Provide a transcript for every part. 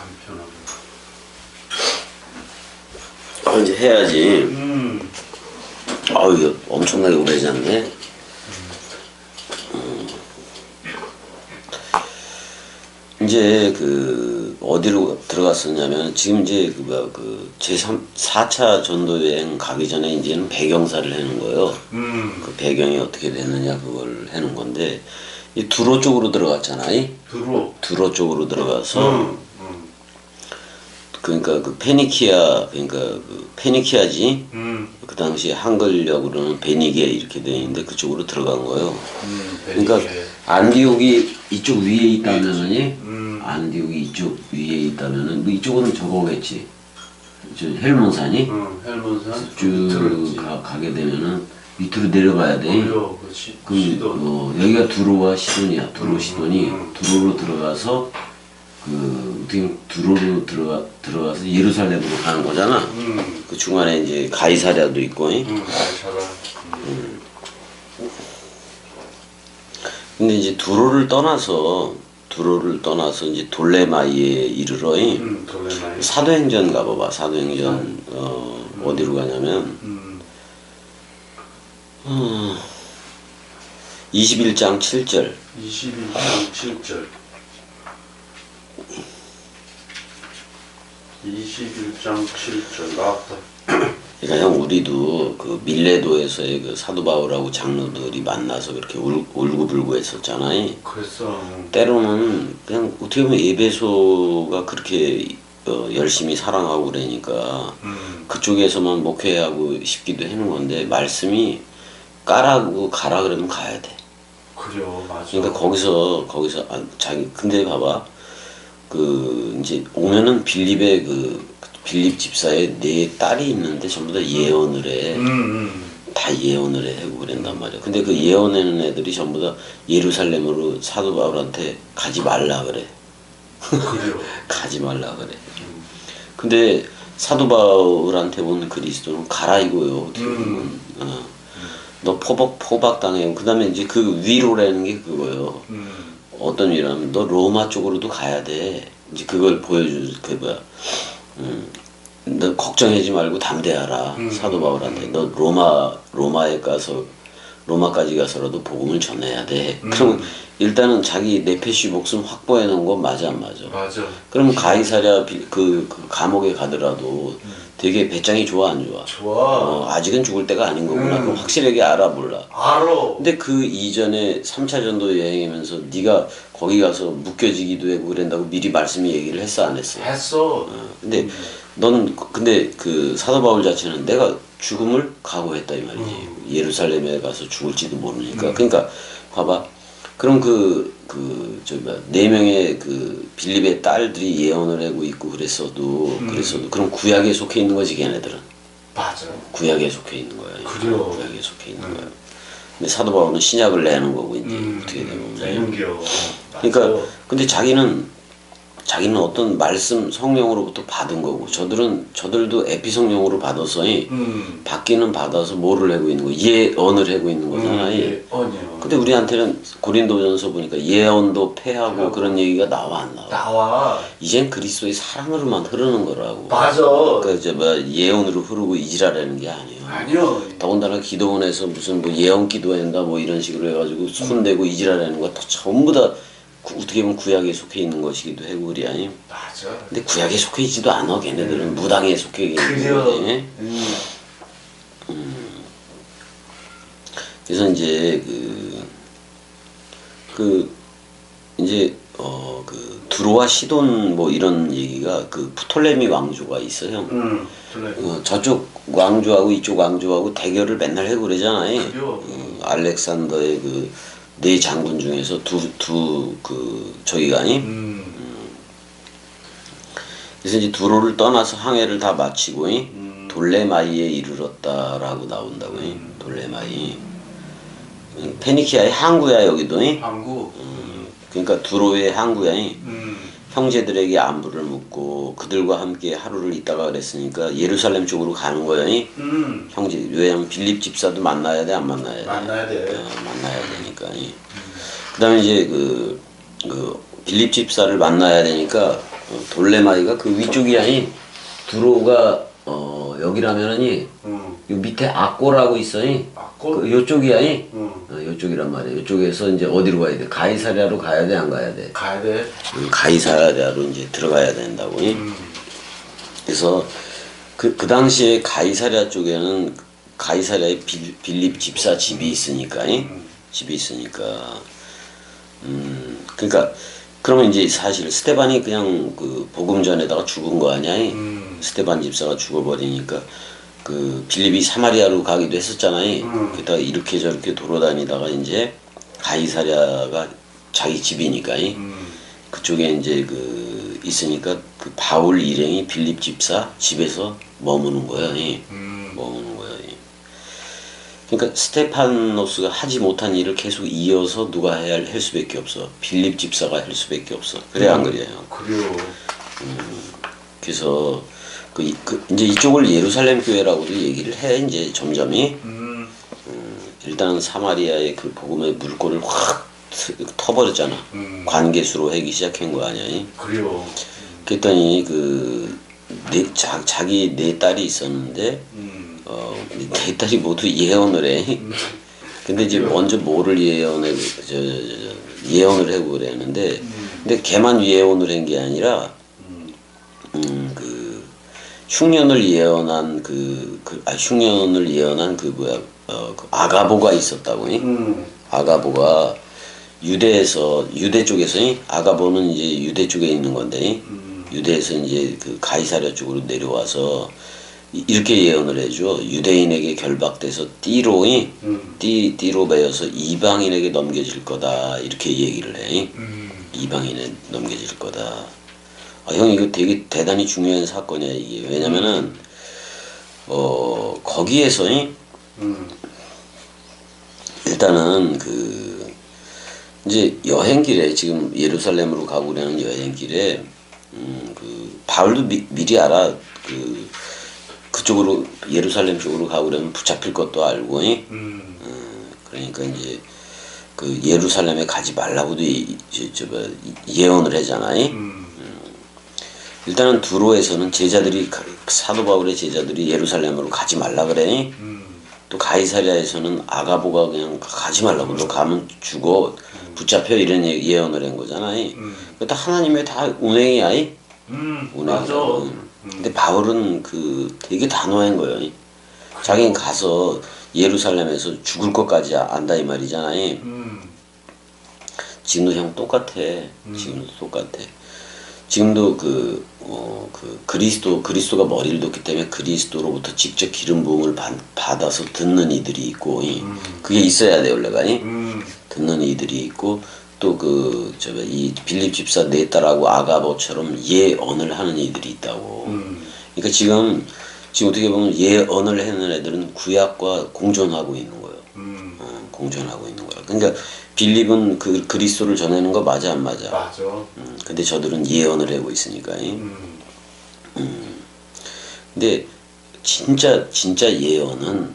간편하게. 이제 해야지. 이거 엄청나게 오래 잤네. 이제 그 어디로 들어갔었냐면 지금 이제 그 제4차 전도 여행 가기 전에 이제는 배경사를 해놓은 거예요. 그 배경이 어떻게 됐느냐 그걸 해놓은 건데 이 두로 쪽으로 들어갔잖아. 두로 쪽으로 들어가서 그러니까 그 페니키아 그러니까 그 페니키아지. 그 당시 한글역으로는 베니게 이렇게 돼 있는데 그쪽으로 들어간 거예요. 그러니까 안디옥이 이쪽 위에 있다면은 안디옥이 이쪽 위에 있다면은 뭐 이쪽은 저거겠지. 저 헬몬산이 헬몬산 쭉 가게 되면은 밑으로 내려가야 돼. 그럼 여기가 두로와 시돈이야. 두로 시돈이 두로로 들어가서 어떻게 두로로 들어가서 예루살렘으로 가는 거잖아. 그 중간에 이제 가이사랴도 있고. 가이사랴. 근데 이제 두로를 떠나서 이제 돌레마이에 이르러. 돌레마이. 사도행전 가봐봐. 사도행전 어디로 가냐면 21장 7절. 21장 7절. 21장 7절 나왔다. 그러니까 형 우리도 그 밀레도에서의 그 사도 바울하고 장로들이 만나서 그렇게 울고불고 했었잖아요. 그랬어. 때로는 그냥 어떻게 보면 에베소가 그렇게 열심히 사랑하고 그러니까 그쪽에서만 목회하고 싶기도 해는 건데 말씀이 가라 그러면 가야 돼. 그래요, 맞아. 그러니까 거기서 근데 봐봐. 이제 오면은 빌립 집사의 네 딸이 있는데 전부 다 예언을 해. 다 예언을 해 하고 그랬단 말이야. 근데 그 예언하는 애들이 전부 다 예루살렘으로 사도 바울한테 가지 말라 그래. 그래요. 가지 말라 그래. 근데 사도 바울한테 온 그리스도는 가라 이거요. 어떻게 보면. 너 포박당해. 그 다음에 이제 그 위로라는 게 그거예요. 어떤 위로냐면 너 로마 쪽으로도 가야 돼. 이제 그걸 보여줄 너 걱정하지 말고 담대하라. 사도 바울한테 너 로마까지 가서라도 복음을 전해야 돼. 그럼 일단은 자기 네페시 목숨 확보해 놓은 건 맞아 안 맞아? 맞아. 그럼 가이사랴 그 감옥에 가더라도 되게 배짱이 좋아 안 좋아? 좋아. 아직은 죽을 때가 아닌 거구나. 그럼 확실하게 알아 몰라? 알아. 근데 그 이전에 3차 전도 여행하면서 네가 거기 가서 묶여지기도 하고 그런다고 미리 말씀이 얘기를 했어 안 했어? 했어. 근데 근데 그 사도 바울 자체는 내가 죽음을 각오했다 이 말이지. 예루살렘에 가서 죽을지도 모르니까. 그러니까 봐봐. 그럼 네 명의 그 빌립의 딸들이 예언을 하고 있고 그랬어도 그럼 구약에 속해 있는 거지 걔네들은. 맞아. 구약에 속해 있는 거야. 그래요. 구약에 속해 있는 거야. 근데 사도 바울은 신약을 내는 거고 이제 어떻게 되면. 내는겨. 그러니까 근데 자기는 어떤 말씀 성령으로부터 받은 거고 저들도 에피 성령으로 받아서 받기는 받아서 뭐를 하고 있는 거 예언을 하고 있는 거잖아. 예언이요. 근데 우리한테는 고린도전서 보니까 예언도 패하고 그런 얘기가 나와 안 나와? 나와. 이젠 그리스도의 사랑으로만 흐르는 거라고. 맞아. 그러니까 이제 뭐 예언으로 흐르고 이지라라는 게 아니에요. 아니요. 더군다나 기도원에서 무슨 뭐 예언 기도한다 뭐 이런 식으로 해가지고 손대고 이지라라는 거 다 전부 다 어떻게 보면 구약에 속해 있는 것이기도 하고 그래 아니. 맞아. 근데 구약에 속해 있지도 않아 걔네들은 무당에 속해 있는 거지. 그래서 이제 이제 두로와 시돈 뭐 이런 얘기가 그 프톨레미 왕조가 있어요. 저쪽 왕조하고 이쪽 왕조하고 대결을 맨날 하고 그러잖아요. 알렉산더의 그 네 장군 중에서 저기가 아니. 그래서 이제 두로를 떠나서 항해를 다 마치고 돌레마이에 이르렀다라고 나온다고. 돌레마이. 페니키아의 항구야 여기도. 항구. 그러니까 두로의 항구야. 형제들에게 안부를 묻고 그들과 함께 하루를 있다가 그랬으니까 예루살렘 쪽으로 가는 거야. 형제 왜냐면 빌립 집사도 만나야 돼 안 만나야 돼? 만나야 돼. 만나야 되니까. 그다음에 이제 그 빌립 집사를 만나야 되니까 돌레마이가 그 위쪽이 아니 두로가 여기라면은 요 밑에 악고라고 있어니 악고? 그 요쪽이 아니 요쪽이란 말이야. 요쪽에서 이제 어디로 가야 돼? 가이사랴로 가야 돼, 안 가야 돼? 가야 돼. 가이사랴로 이제 들어가야 된다고. 그래서 그 당시에 가이사랴 쪽에는 가이사랴에 빌립 집사 집이 있으니까 집이 있으니까 그러니까 그러면 이제 사실 스테반이 그냥 그 복음 전에다가 죽은 거 아니야? 스테반 집사가 죽어버리니까 그 빌립이 사마리아로 가기도 했었잖아요. 그러다가 이렇게 저렇게 돌아다니다가 이제 가이사랴가 자기 집이니까 그쪽에 이제 그 있으니까 그 바울 일행이 빌립 집사 집에서 머무는 거야. 머무는 거야. 그러니까 스테파노스가 하지 못한 일을 계속 이어서 누가 해야 할 수밖에 없어. 빌립 집사가 할 수밖에 없어. 그래 안 그래요? 그래요. 그래서 이제 이쪽을 예루살렘 교회라고도 얘기를 해 이제 점점이. 일단 사마리아의 그 복음의 물꼬를 확 터버렸잖아. 관계수로 하기 시작한 거 아니야? 그래요. 그랬더니 자기 네 딸이 있었는데 네 딸이 모두 예언을 해. 근데 이제 먼저 뭐를 예언을 하고 그랬는데 근데 걔만 예언을 한 게 아니라 그 흉년을 예언한 흉년을 예언한 그 아가보가 있었다고. 아가보가 유대 쪽에서 아가보는 이제 유대 쪽에 있는 건데 유대에서 이제 그 가이사랴 쪽으로 내려와서 이렇게 예언을 해줘. 유대인에게 결박돼서 띠로 베어서 이방인에게 넘겨질 거다. 이렇게 얘기를 해. 이방인에 넘겨질 거다. 형 이거 되게 대단히 중요한 사건이야 이게. 왜냐면은 거기에서 일단은 이제 여행길에 지금 예루살렘으로 가고 그러는 여행길에 바울도 미리 알아. 그쪽으로 예루살렘 쪽으로 가고 그러면 붙잡힐 것도 알고. 그러니까 이제 그 예루살렘에 가지 말라고도 예언을 하잖아요. 일단은 두로에서는 사도 바울의 제자들이 예루살렘으로 가지 말라 그래. 또 가이사랴에서는 아가보가 그냥 가지 말라고, 너 가면 죽어, 붙잡혀, 이런 예언을 한 거잖아요. 그것도 하나님의 다 운행이야. 맞아. 근데 바울은 되게 단호한 거예요. 자기는 가서 예루살렘에서 죽을 것까지 안다 이 말이잖아요. 지금도 형 똑같아. 지금도 똑같아. 지금도 그리스도가 머리를 뒀기 때문에 그리스도로부터 직접 기름 부음을 받아서 듣는 이들이 있고, 그게 있어야 돼 원래가. 듣는 이들이 있고, 또 이 빌립 집사 네 딸하고 아가보처럼 예언을 하는 이들이 있다고. 그러니까 지금 어떻게 보면 예언을 하는 애들은 구약과 공존하고 있는 거예요. 공존하고 있는 거야. 그러니까 빌립은 그리스도를 전하는 거 맞아 안 맞아? 맞아. 근데 저들은 예언을 하고 있으니까. 근데 진짜 예언은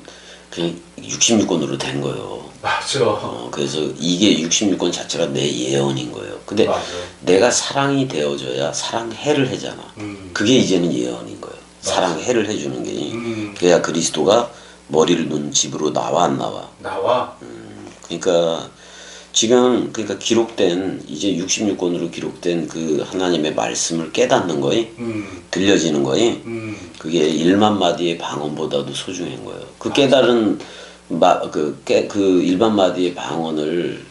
그냥 66권으로 된 거예요. 맞아. 그래서 이게 66권 자체가 내 예언인 거예요. 근데 맞아. 내가 사랑이 되어줘야 사랑해를 하잖아. 그게 이제는 예언인 거예요. 사랑해를 해주는 게. 그래야 그리스도가 머리를 눈 집으로 나와 안 나와? 나와. 그러니까 지금 기록된 이제 66권으로 기록된 그 하나님의 말씀을 깨닫는 거이, 들려지는 거이, 그게 1만 마디의 방언보다도 소중한 거예요. 그 깨달은 일반 마디의 방언을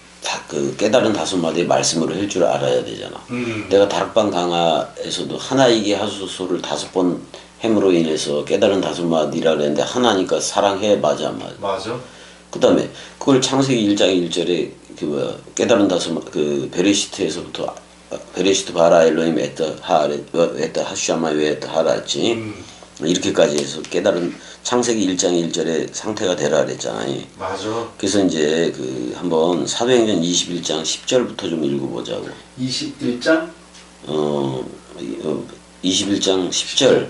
깨달은 5마디의 말씀으로 할 줄 알아야 되잖아. 내가 다락방 강화에서도 하나이게 하소서를 5번 함으로 인해서 깨달은 5마디라 그랬는데 하나니까 사랑해 맞아 안 맞아? 맞아. 그 다음에 그걸 창세기 1장 1절에 깨달은 베레시트에서부터 베레시트 바라 엘로힘 에따 하샤마 웨에따 하라지 이렇게까지 해서 깨달은 창세기 1장 1절의 상태가 되라 그랬잖아요. 맞아. 그래서 이제 한번 사도행전 21장 10절부터 좀 읽어보자고. 21장? 21장 10절.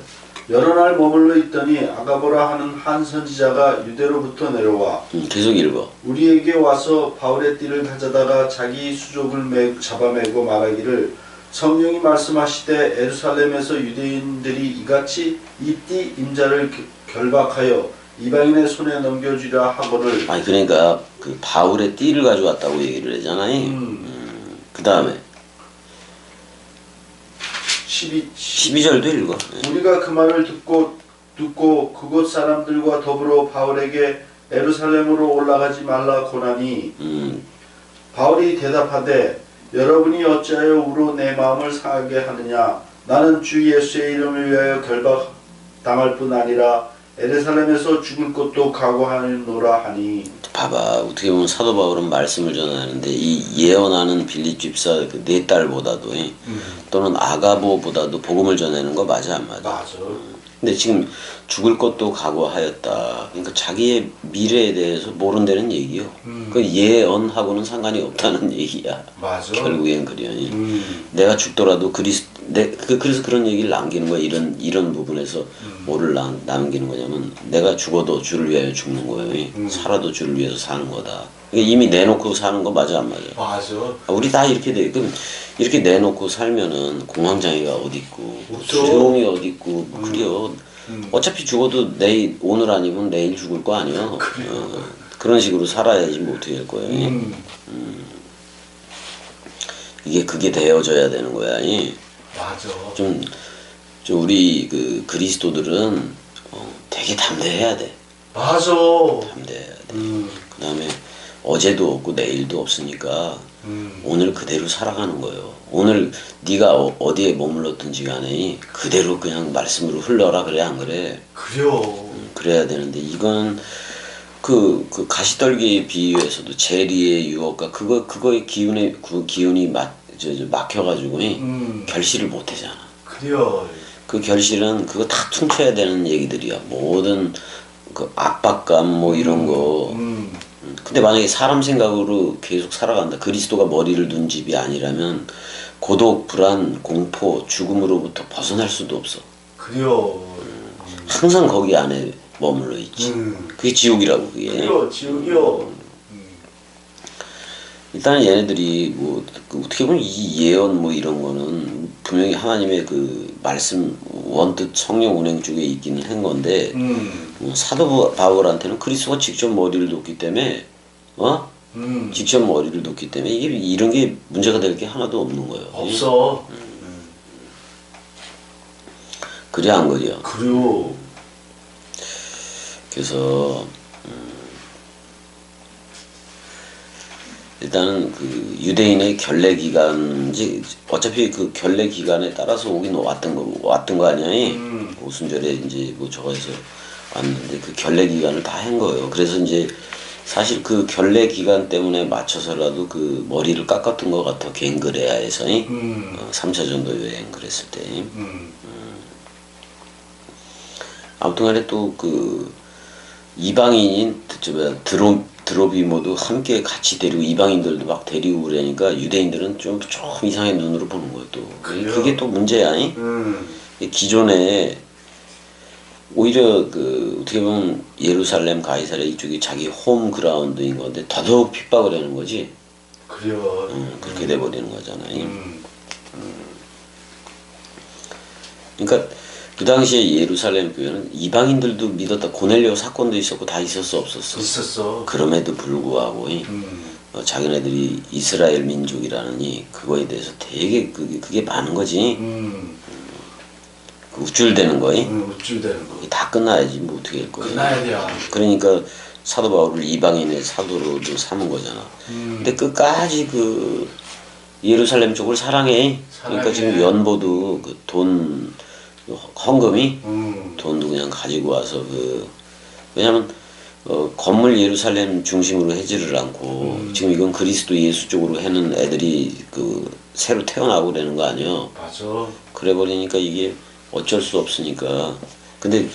여러 날 머물러 있더니 아가보라 하는 한 선지자가 유대로부터 내려와 계속 읽어. 우리에게 와서 바울의 띠를 가져다가 자기 수족을 잡아매고 말하기를 성령이 말씀하시되 에루살렘에서 유대인들이 이같이 이 띠 임자를 결박하여 이방인의 손에 넘겨주려 하거늘. 아니 그러니까 그 바울의 띠를 가져왔다고 얘기를 하잖아요. 그 다음에 12절도 읽어. 우리가 그 말을 듣고 그곳 사람들과 더불어 바울에게 에루살렘으로 올라가지 말라 고나니 바울이 대답하되 여러분이 어찌하여 우로 내 마음을 상하게 하느냐. 나는 주 예수의 이름을 위하여 결박당할 뿐 아니라 에루살렘에서 죽을 것도 각오하노라 하니. 봐봐, 어떻게 보면 사도 바울은 말씀을 전하는데 이 예언하는 빌립 집사 그 네 딸보다도 또는 아가보보다도 복음을 전하는 거 맞아 안 맞아? 맞아. 근데 지금 죽을 것도 각오하였다. 그러니까 자기의 미래에 대해서 모른다는 얘기요. 그 예언하고는 상관이 없다는 얘기야. 맞아. 결국엔 그려니. 내가 죽더라도 그래서 그런 얘기를 남기는 거야. 이런 부분에서 뭐를 남기는 거냐면 내가 죽어도 주를 위하여 죽는 거예요. 살아도 주를 위해서 사는 거다. 그러니까 이미 내놓고 사는 거 맞아 안 맞아? 맞아. 우리 다 이렇게 돼. 그럼 이렇게 내놓고 살면은 공황장애가 어디 있고 없죠. 두려움이 어디 있고 뭐 그래요. 어차피 죽어도 오늘 아니면 내일 죽을 거 아니야. 그런 식으로 살아야지 뭐 어떻게 할 거야. 그게 되어져야 되는 거야. 맞아. 좀 우리 그 그리스도들은 되게 담대해야 돼. 맞아. 담대해야 돼. 그다음에 어제도 없고 내일도 없으니까 오늘 그대로 살아가는 거예요. 오늘 네가 어디에 머물렀든지 간에 그대로 그냥 말씀으로 흘러라. 그래 안 그래? 그래요. 그래야 되는데 이건 그 가시떨기에 비유해서도 재리의 유혹과 그거의 기운이 막혀가지고 결실을 못 하잖아. 그래요. 그 결실은 그거 다 퉁쳐야 되는 얘기들이야. 모든 그 압박감 뭐 이런 거. 근데 만약에 사람 생각으로 계속 살아간다. 그리스도가 머리를 둔 집이 아니라면 고독, 불안, 공포, 죽음으로부터 벗어날 수도 없어. 그래요. 항상 거기 안에 머물러 있지. 그게 지옥이라고 그게. 그래요. 지옥이요. 일단 얘네들이 뭐 어떻게 보면 이 예언 뭐 이런 거는 분명히 하나님의 그 말씀 원뜻 성령 운행 쪽에 있기는 한 건데 사도 바울한테는 그리스도가 직접 머리를 놓기 때문에 직접 머리를 놓기 때문에 이런 게 문제가 될 게 하나도 없는 거예요. 없어. 그래 안 그래요? 그래요. 그래서 일단은 그 유대인의 결례 기간지 어차피 그 결례 기간에 따라서 오긴 왔던 거 아니야? 오순절에 이제 뭐 저거에서 왔는데 그 결례 기간을 다 한 거예요. 그래서 이제 사실 그 결례 기간 때문에 맞춰서라도 그 머리를 깎았던 것 같아. 갱그레아에서 3차 전도 여행 그랬을 때. 아무튼간에 또 그 이방인인 드로비모도 함께 같이 데리고 이방인들도 막 데리고 그러니까 유대인들은 좀 이상한 눈으로 보는 거예요. 또 그게 또 문제야. 기존에 오히려 그 어떻게 보면 예루살렘 가이사랴 이쪽이 자기 홈 그라운드인 건데 더더욱 핍박을 하는 거지. 그래요. 그렇게 돼버리는 거잖아요. 그러니까 그 당시에 예루살렘 교회는 이방인들도 믿었다. 고넬료 사건도 있었고 다 있었어 없었어? 있었어. 그럼에도 불구하고 자기네들이 이스라엘 민족이라느니 그거에 대해서 되게 그게 많은 거지. 그 우쭐대는 거이. 우쭐대는 거. 다 끝나야지 뭐 어떻게 할 거야. 끝나야 돼요. 그러니까 사도 바울을 이방인의 사도로도 삼은 거잖아. 근데 끝까지 그 예루살렘 쪽을 사랑해. 그러니까 지금 연보도 그 돈 헌금이 돈도 그냥 가지고 와서 왜냐면 건물 예루살렘 중심으로 해지를 않고 지금 이건 그리스도 예수 쪽으로 해는 애들이 그 새로 태어나고 그러는 거 아니야. 맞아. 그래 버리니까 이게 어쩔 수 없으니까. 근데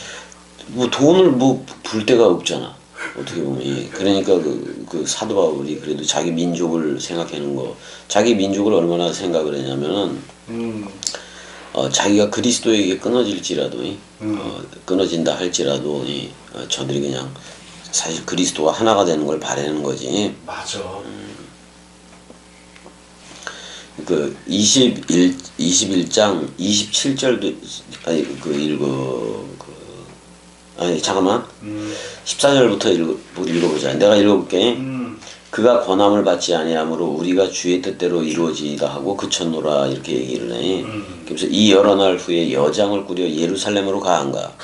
뭐 돈을 뭐 불 데가 없잖아. 어떻게 보면. 그러니까 그 사도 바울이 그래도 자기 민족을 생각하는 거. 자기 민족을 얼마나 생각을 했냐면은 자기가 그리스도에게 끊어질지라도 끊어진다 할지라도 저들이 그냥 사실 그리스도와 하나가 되는 걸 바라는 거지. 맞아. 그 21장 27절도 아니 그 읽어 아니 잠깐만 14절부터 읽어보자. 내가 읽어볼게. 그가 권함을 받지 아니하므로 우리가 주의 뜻대로 이루어지이다 하고 그쳤노라 이렇게 얘기를 해. 그래서 이 여러 날 후에 여장을 꾸려 예루살렘으로 가한가.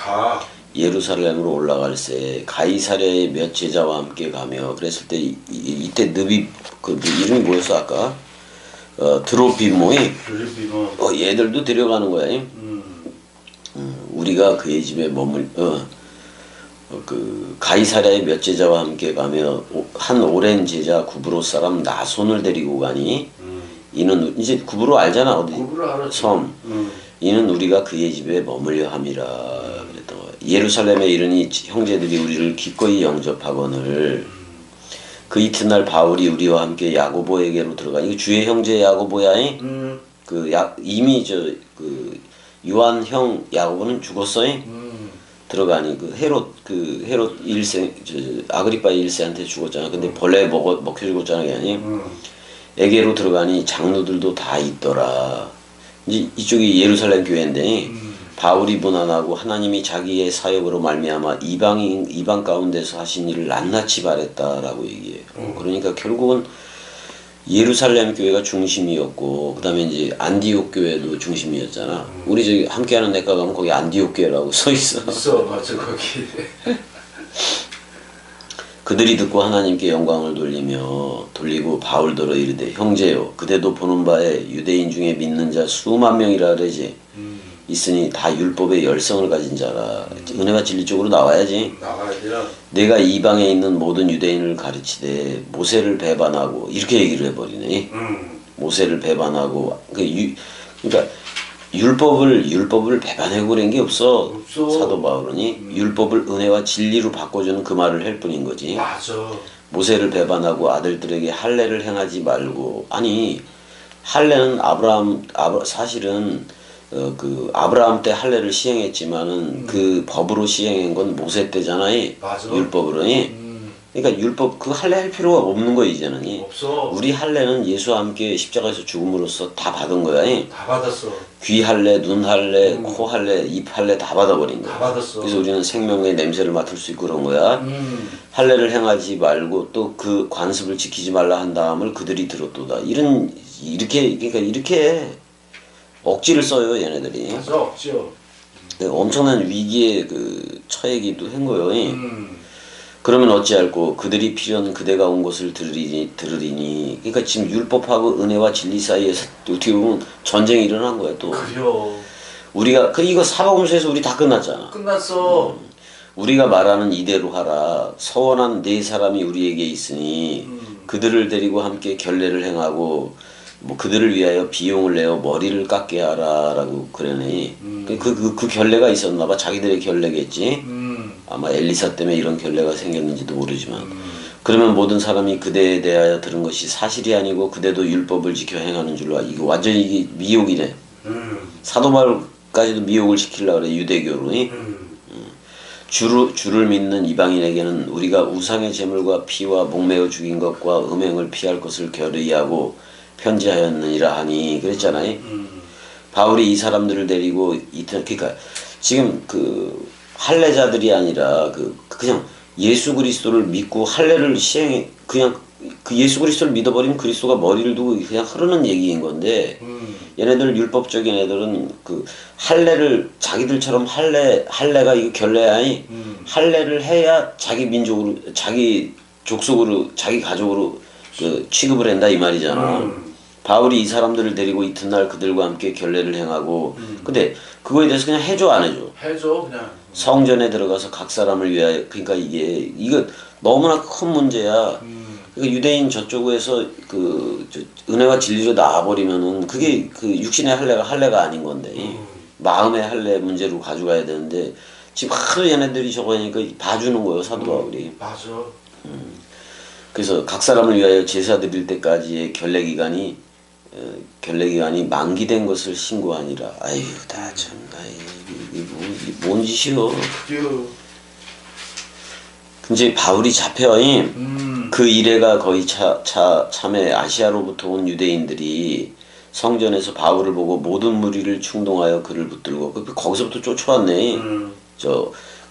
예루살렘으로 올라갈새 가이사랴의 몇 제자와 함께 가며 그랬을 때 이때 느비 그 이름이 뭐였어 아까? 드로피모이. 얘들도 데려가는 거야. 우리가 그의 집에 그 가이사랴의 몇 제자와 함께 가며 한 오랜 제자 구브로 사람 나손을 데리고 가니 이는 이제 구브로 알잖아 어디 섬 이는 우리가 그의 집에 머물려 함이라 그랬던 거야. 예루살렘에 이르니 형제들이 우리를 기꺼이 영접하거늘 그 이튿날 바울이 우리와 함께 야고보에게로 들어가. 이거 주의 형제 야고보야. 이미 그 요한 형 야고보는 죽었어. 들어가니 헤롯 1세 아그리파 1세한테 죽었잖아. 근데 벌레 먹혀 죽었잖아. 걔니 에게로 들어가니 장로들도 다 있더라. 이제 이쪽이 예루살렘 교회인데 바울이 무난하고 하나님이 자기의 사역으로 말미암아 이방 가운데서 하신 일을 낱낱이 바랬다라고 얘기해요. 그러니까 결국은 예루살렘 교회가 중심이었고 그다음에 이제 안디옥 교회도 중심이었잖아. 우리 저기 함께하는 내과 가면 거기 안디옥 교회라고 써 있어. 맞아 거기. 그들이 듣고 하나님께 영광을 돌리고 바울더러 이르되 형제요 그대도 보는 바에 유대인 중에 믿는 자 수만 명이라 그러지. 있으니 다 율법의 열성을 가진 자라. 은혜가 진리 쪽으로 나와야지. 내가 이방에 있는 모든 유대인을 가르치되 모세를 배반하고 이렇게 얘기를 해버리네. 모세를 배반하고 그러니까 율법을 배반하고 그런 게 없어. 사도 바울은 율법을 은혜와 진리로 바꿔주는 그 말을 할 뿐인 거지. 맞아. 모세를 배반하고 아들들에게 할례를 행하지 말고. 아니 할례는 사실은 그 아브라함 때 할례를 시행했지만은 그 법으로 시행한 건 모세 때잖아. 율법으로. 그러니까 율법 그 할례 할 필요가 없는 거야 이제는. 없어. 우리 할례는 예수와 함께 십자가에서 죽음으로써 다 받은 거야. 다 받았어. 귀 할례, 눈 할례, 코 할례, 입 할례 다 받아버린 거야. 다 받았어. 그래서 우리는 생명의 냄새를 맡을 수 있고 그런 거야. 할례를 행하지 말고 또 그 관습을 지키지 말라 한 다음을 그들이 들었도다. 이렇게 억지를 써요 얘네들이. 맞아 억지요. 엄청난 위기에 처해기도 한 거예요. 그러면 어찌할꼬 그들이 필요한 그대가 온 것을 들으리니. 그러니까 지금 율법하고 은혜와 진리 사이에서 어떻게 보면 전쟁이 일어난 거야 또. 그래요. 우리가 이거 사복음서에서 우리 다 끝났잖아. 끝났어. 우리가 말하는 이대로 하라. 서원한 네 사람이 우리에게 있으니 그들을 데리고 함께 결례를 행하고 그들을 위하여 비용을 내어 머리를 깎게 하라라고 그러네. 그 결례가 있었나 봐. 자기들의 결례겠지. 아마 엘리사 때문에 이런 결례가 생겼는지도 모르지만. 그러면 모든 사람이 그대에 대하여 들은 것이 사실이 아니고 그대도 율법을 지켜 행하는 줄로. 이거 완전히 이게 미혹이네. 사도 바울까지도 미혹을 시키려고 그래 유대교로. 주를 믿는 이방인에게는 우리가 우상의 제물과 피와 목매어 죽인 것과 음행을 피할 것을 결의하고 편지하였느니라 하니 그랬잖아요. 바울이 이 사람들을 데리고 그러니까 지금 할례자들이 아니라 그냥 예수 그리스도를 믿고 할례를 시행해 그냥 그 예수 그리스도를 믿어버리면 그리스도가 머리를 두고 그냥 흐르는 얘기인 건데 얘네들 율법적인 애들은 할례를 자기들처럼 할례가 이거 결례야. 할례를 해야 자기 민족으로 자기 족속으로 자기 가족으로 취급을 한다 이 말이잖아. 바울이 이 사람들을 데리고 이튿날 그들과 함께 결례를 행하고 근데 그거에 대해서 그냥 해줘 안 해줘? 해줘 그냥. 성전에 들어가서 각 사람을 위하여 그러니까 이거 너무나 큰 문제야. 그러니까 유대인 저쪽에서 은혜와 진리로 나와버리면은 그게 육신의 할례가 아닌 건데 마음의 할례 문제로 가져가야 되는데 지금 하도 얘네들이 저거 하니까 봐주는 거예요 사도 바울이. 맞아. 그래서 각 사람을 위하여 제사 드릴 때까지의 결례 기간이 만기된 것을 신고하니라. 아유 다 참나 뭔 짓이요. 이제 바울이 잡혀. 그 이래가 거의 참에 아시아로부터 온 유대인들이 성전에서 바울을 보고 모든 무리를 충동하여 그를 붙들고 거기서부터 쫓아왔네.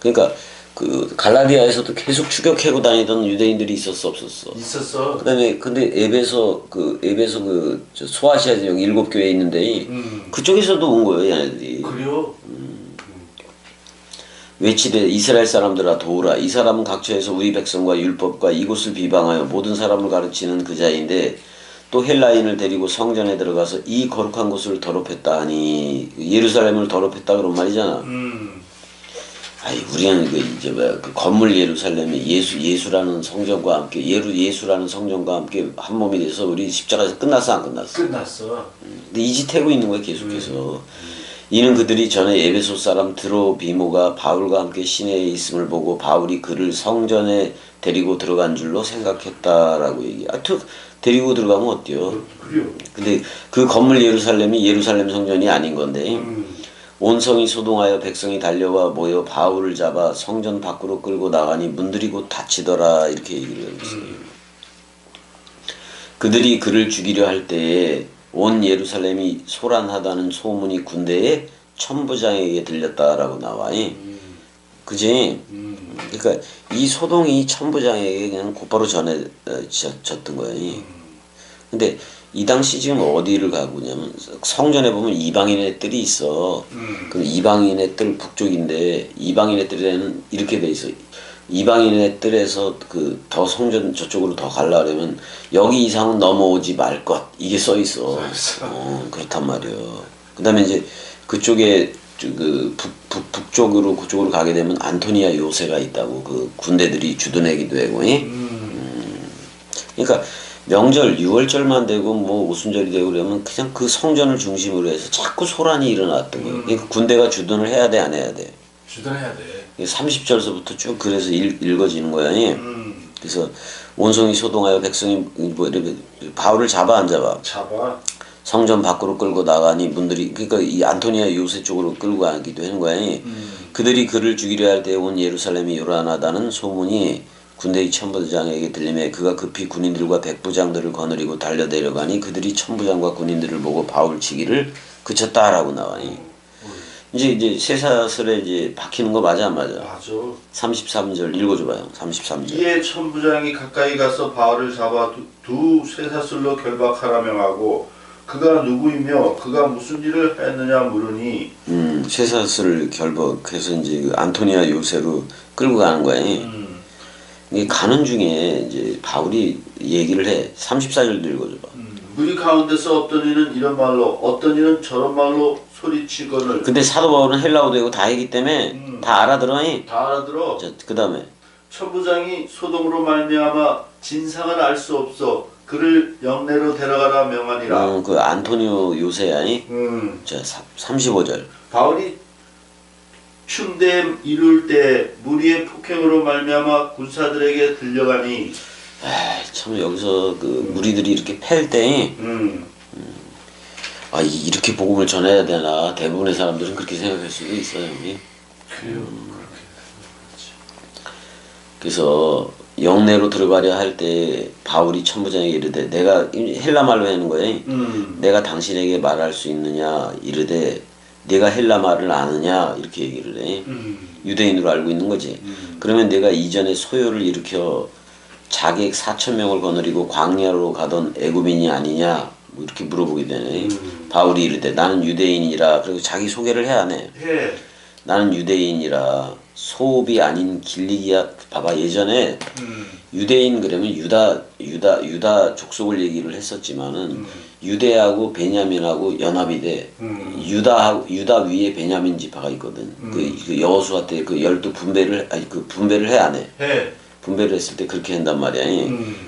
그러니까 그 갈라디아에서도 계속 추격하고 다니던 유대인들이 있었어 없었어? 있었어. 그다음에 근데 에베소 저 소아시아 지역 7교회 있는데 그쪽에서도 온 거예요, 얘네들이. 그래요? 외치되 이스라엘 사람들아 도우라. 이 사람은 각처에서 우리 백성과 율법과 이곳을 비방하여 모든 사람을 가르치는 그 자인데 또 헬라인을 데리고 성전에 들어가서 이 거룩한 곳을 더럽혔다 하니 예루살렘을 더럽혔다 그런 말이잖아. 아이 우리는 그 이제 뭐야 그 건물 예루살렘이 예수라는 성전과 함께 예수라는 성전과 함께 한 몸이 돼서 우리 십자가에서 끝났어 안 끝났어? 끝났어. 근데 이 짓 하고 있는 거야 계속해서. 이는 그들이 전에 에베소 사람 드로비모가 바울과 함께 시내에 있음을 보고 바울이 그를 성전에 데리고 들어간 줄로 생각했다라고 얘기. 데리고 들어가면 어때요? 그래요. 근데 그 건물 예루살렘이 예루살렘 성전이 아닌 건데 온 성이 소동하여 백성이 달려와 모여 바울을 잡아 성전 밖으로 끌고 나가니 문들이 곧 닫히더라 이렇게 얘기를 하고 있어요. 그들이 그를 죽이려 할 때에 온 예루살렘이 소란하다는 소문이 군대의 천부장에게 들렸다라고 나와. 그지? 그러니까 이 소동이 천부장에게 그냥 곧바로 전해졌던 거예요. 근데 이 당시 지금 어디를 가고 있냐면 성전에 보면 이방인의 뜰이 있어. 그럼 이방인의 뜰 북쪽인데 이방인의 뜰에는 이렇게 돼 있어. 이방인의 뜰에서 그 더 성전 저쪽으로 더 가려면 여기 이상은 넘어오지 말 것 이게 써 있어. 그렇단 말이에요. 그다음에 이제 그쪽에 그 북쪽으로 그쪽으로 가게 되면 안토니아 요새가 있다고 그 군대들이 주둔하기도 하고. 그러니까 명절 6월절만 되고 뭐 오순절이 되고 그러면 그냥 그 성전을 중심으로 해서 자꾸 소란이 일어났던 거예요. 그러니까 군대가 주둔을 해야 돼 안 해야 돼? 주둔해야 돼. 30절서부터 쭉 그래서 읽어지는 거야. 그래서 온성이 소동하여 백성이 뭐 이렇게 바울을 잡아 안 잡아? 잡아. 성전 밖으로 끌고 나가니 문들이 그러니까 이 안토니아 요새 쪽으로 끌고 가기도 하는 거야. 그들이 그를 죽이려 할 때 온 예루살렘이 요란하다는 소문이 군대의 천부장에게 들리매 그가 급히 군인들과 백부장들을 거느리고 달려 내려가니 그들이 천부장과 군인들을 보고 바울 치기를 그쳤다라고 나와니. 이제 쇠사슬에 이제 박히는 거 맞아 안 맞아? 맞아. 33절 읽어줘봐요. 33절. 이에 천부장이 가까이 가서 바울을 잡아 두 쇠사슬로 결박하라 명하고 그가 누구이며 그가 무슨 일을 했느냐 물으니 쇠사슬을 결박해서 이제 그 안토니아 요새로 끌고 가는 거야. 이게 가는 중에 이제 바울이 얘기를 해. 34절도 읽어줘봐. 무리 가운데서 어떤 이는 이런 말로 어떤 이는 저런 말로 소리치거늘. 근데 사도 바울은 헬라어도 되고 다 했기 때문에 다 알아들어. 다 알아들어. 그 다음에 천부장이 소돔으로 말미암아 진상을 알 수 없어 그를 영내로 데려가라 명하니라. 그 안토니오 요새야. 자 35절. 바울이 흉대 이룰 때 무리의 폭행으로 말미암아 군사들에게 들려가니. 참 여기서 그 무리들이 이렇게 팰 때 이렇게 복음을 전해야 되나 대부분의 사람들은 그렇게 생각할 수도 있어요. 그래요. 그래서 영내로 들어가려 할 때 바울이 천부장에게 이르되 내가 헬라 말로 하는 거예요. 내가 당신에게 말할 수 있느냐 이르되 내가 헬라 말을 아느냐 이렇게 얘기를 해. 유대인으로 알고 있는 거지. 그러면 내가 이전에 소요를 일으켜 자객 4,000명을 거느리고 광야로 가던 애굽인이 아니냐 뭐 이렇게 물어보게 되네. 바울이 이르되 나는 유대인이라. 그리고 자기 소개를 해야 하네. 나는 유대인이라 소읍이 아닌 길리기아. 봐봐 예전에 유대인 그러면 유다 족속을 얘기를 했었지만은 유대하고 베냐민하고 연합이 돼. 유다 위에 베냐민 지파가 있거든. 그 여호수아 때 그 12분배를 그 분배를 해 안 해? 분배를 했을 때 그렇게 한단 말이야.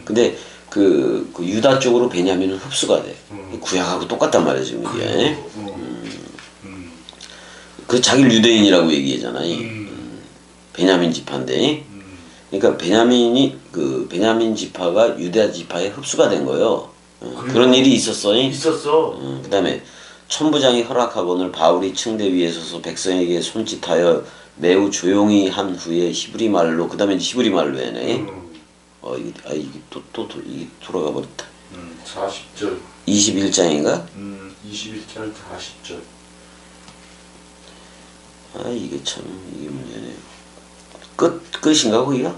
근데 그 유다 쪽으로 베냐민은 흡수가 돼. 구약하고 똑같단 말이야 지금 이게. 그 자기를 유대인이라고 얘기하잖아. 베냐민 지파인데. 그러니까 베냐민 지파가 유다 지파에 흡수가 된 거예요. 그런 일이 있었어. 있었어. 그다음에 천부장이 허락하거늘 바울이 층대 위에 서서 백성에게 손짓하여 매우 조용히 한 후에 히브리 말로 그다음에 히브리 말로 해네. 이게 또 이게 돌아가 버렸다. 40절. 21장인가? 21절 40절. 아 이게 참 이게 문제네요. 끝인가 거기가?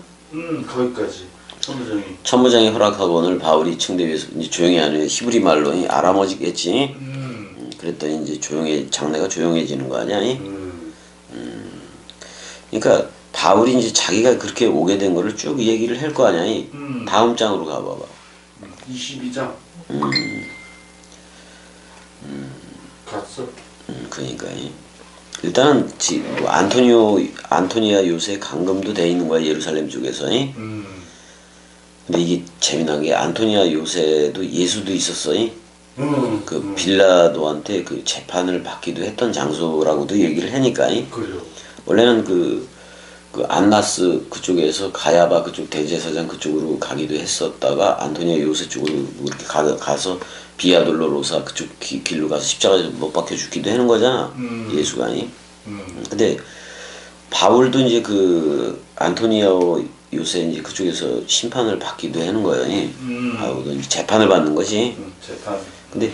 거기까지. 천부장이. 천부장이 허락하고는 바울이 층대 위에서 이제 조용히 하는 히브리 말로 아람어지겠지. 그랬더니 이제 장내가 조용해지는 거 아니야? 그러니까 바울이 이제 자기가 그렇게 오게 된 거를 쭉 얘기를 할 거 아니야? 다음 장으로 가봐봐. 22장. 갔어. 그러니까 일단은 뭐 안토니아 요새 감금도 돼 있는 거야 예루살렘 쪽에서. 근데 이게 재미난 게 안토니아 요새도 예수도 있었어. 그 빌라도한테 그 재판을 받기도 했던 장소라고도 얘기를 하니까. 그래요. 원래는 그 안나스 그쪽에서 가야바 그쪽 대제사장 그쪽으로 가기도 했었다가 안토니아 요새 쪽으로 이렇게 가서 비아돌로로사 그쪽 길로 가서 십자가에 못 박혀 죽기도 하는 거잖아. 예수가. 근데 바울도 이제 그 안토니아 요새 이제 그쪽에서 심판을 받기도 하는 거예요. 바울도 이제 재판을 받는 거지. 재판. 근데